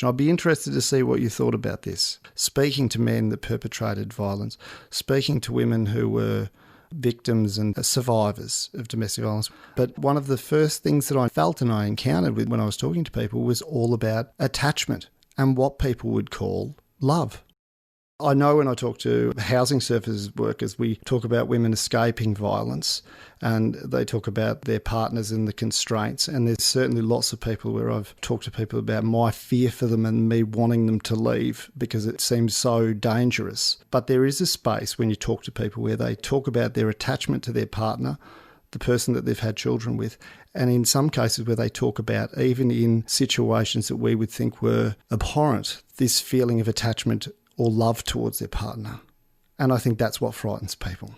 I'd be interested to see what you thought about this. Speaking to men that perpetrated violence, speaking to women who were victims and survivors of domestic violence. But one of the first things that I felt and I encountered when I was talking to people was all about attachment and what people would call love. I know when I talk to housing services workers, we talk about women escaping violence and they talk about their partners and the constraints. And there's certainly lots of people where I've talked to people about my fear for them and me wanting them to leave because it seems so dangerous. But there is a space when you talk to people where they talk about their attachment to their partner, the person that they've had children with, and in some cases where they talk about, even in situations that we would think were abhorrent, this feeling of attachment or love towards their partner. And I think that's what frightens people.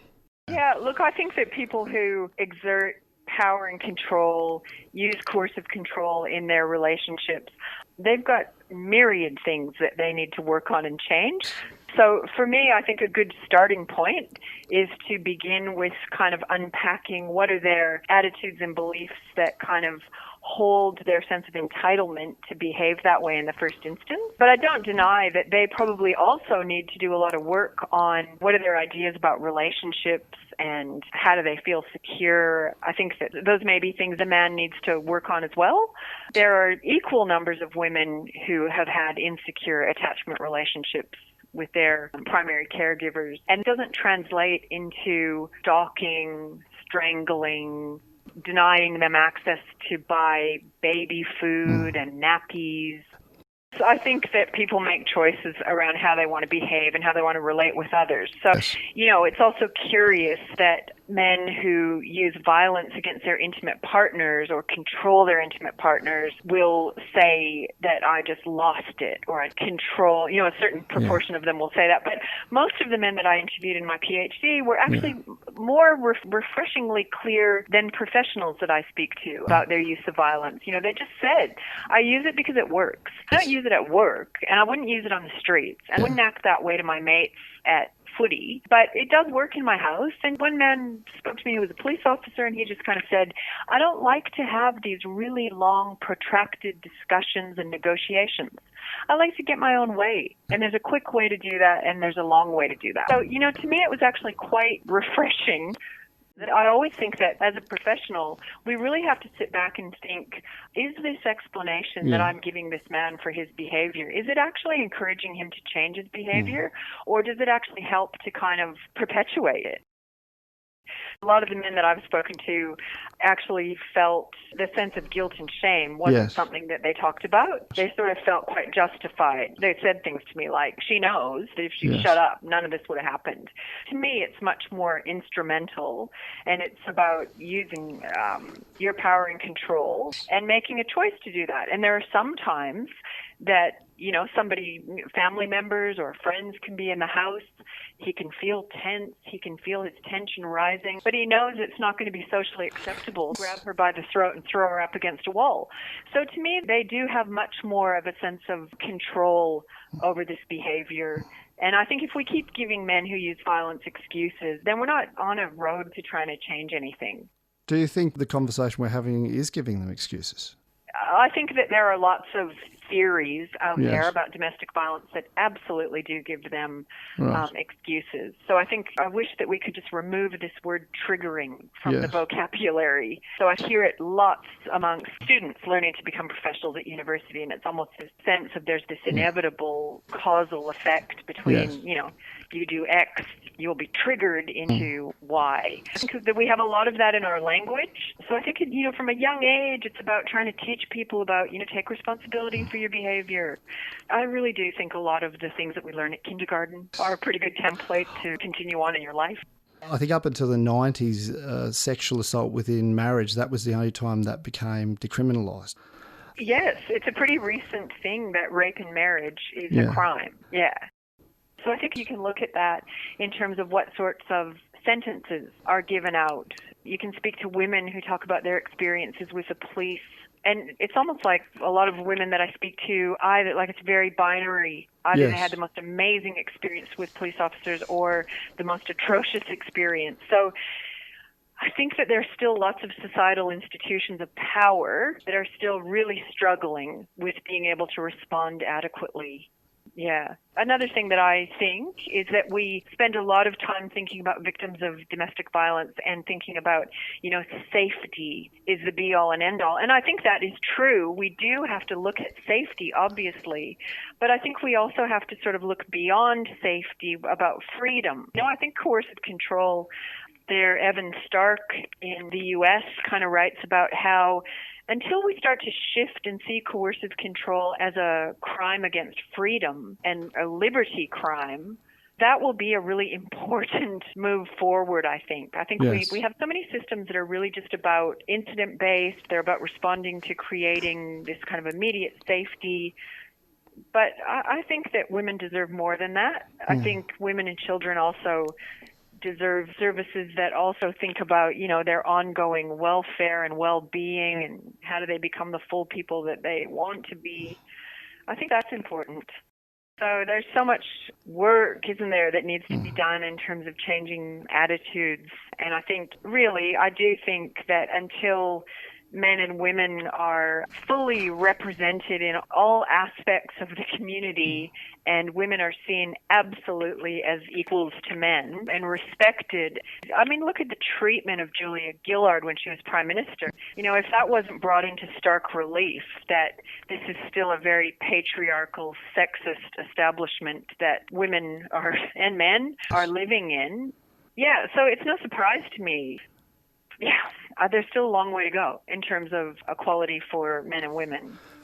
Yeah, look, I think that people who exert power and control, use coercive control in their relationships, they've got myriad things that they need to work on and change. So for me, I think a good starting point is to begin with kind of unpacking what are their attitudes and beliefs that kind of hold their sense of entitlement to behave that way in the first instance. But I don't deny that they probably also need to do a lot of work on what are their ideas about relationships and how do they feel secure. I think that those may be things a man needs to work on as well. There are equal numbers of women who have had insecure attachment relationships with their primary caregivers, and it doesn't translate into stalking, strangling, denying them access to buy baby food and nappies. So I think that people make choices around how they want to behave and how they want to relate with others. So, it's also curious that men who use violence against their intimate partners or control their intimate partners will say that I just lost it or I control, a certain proportion of them will say that. But most of the men that I interviewed in my PhD were actually more refreshingly clear than professionals that I speak to about their use of violence. They just said, I use it because it works. I don't use it at work, and I wouldn't use it on the streets. I wouldn't act that way to my mates at footy, but it does work in my house. And one man spoke to me who was a police officer, and he just kind of said, I don't like to have these really long, protracted discussions and negotiations. I like to get my own way. And there's a quick way to do that, and there's a long way to do that. So, to me, it was actually quite refreshing. I always think that as a professional, we really have to sit back and think, is this explanation that I'm giving this man for his behavior, is it actually encouraging him to change his behavior, or does it actually help to kind of perpetuate it? A lot of the men that I've spoken to actually felt the sense of guilt and shame wasn't something that they talked about. They sort of felt quite justified. They said things to me like, she knows that if she shut up, none of this would have happened. To me, it's much more instrumental, and it's about using your power and control and making a choice to do that. And there are some times that, somebody, family members or friends can be in the house. He can feel tense. He can feel his tension rising, but he knows it's not going to be socially acceptable to grab her by the throat and throw her up against a wall. So to me, they do have much more of a sense of control over this behavior. And I think if we keep giving men who use violence excuses, then we're not on a road to trying to change anything. Do you think the conversation we're having is giving them excuses? I think that there are lots of theories out there about domestic violence that absolutely do give them excuses. So I wish that we could just remove this word triggering from the vocabulary. So I hear it lots amongst students learning to become professionals at university, and it's almost a sense of there's this inevitable causal effect between, you do X, you'll be triggered into Y. I think that we have a lot of that in our language. So I think, from a young age, it's about trying to teach people about, take responsibility for your behavior. I really do think a lot of the things that we learn at kindergarten are a pretty good template to continue on in your life. I think up until the 90s, sexual assault within marriage, that was the only time that became decriminalised. Yes, it's a pretty recent thing that rape in marriage is a crime. Yeah. So I think you can look at that in terms of what sorts of sentences are given out. You can speak to women who talk about their experiences with the police. And it's almost like a lot of women that I speak to, it's very binary. Either they had the most amazing experience with police officers or the most atrocious experience. So I think that there's still lots of societal institutions of power that are still really struggling with being able to respond adequately. Yeah. Another thing that I think is that we spend a lot of time thinking about victims of domestic violence and thinking about, safety is the be-all and end-all. And I think that is true. We do have to look at safety, obviously. But I think we also have to sort of look beyond safety about freedom. I think coercive control, there, Evan Stark in the U.S. kind of writes about how until we start to shift and see coercive control as a crime against freedom and a liberty crime, that will be a really important move forward, I think. I think Yes. we have so many systems that are really just about incident-based. They're about responding to creating this kind of immediate safety. But I think that women deserve more than that. I think women and children also deserve services that also think about, their ongoing welfare and well-being and how do they become the full people that they want to be. I think that's important. So there's so much work, isn't there, that needs to be done in terms of changing attitudes. And I think, really, I do think that until men and women are fully represented in all aspects of the community and women are seen absolutely as equals to men and respected. I mean, look at the treatment of Julia Gillard when she was Prime Minister. If that wasn't brought into stark relief that this is still a very patriarchal, sexist establishment that women and men are living in. Yeah, so it's no surprise to me. Yeah, there's still a long way to go in terms of equality for men and women.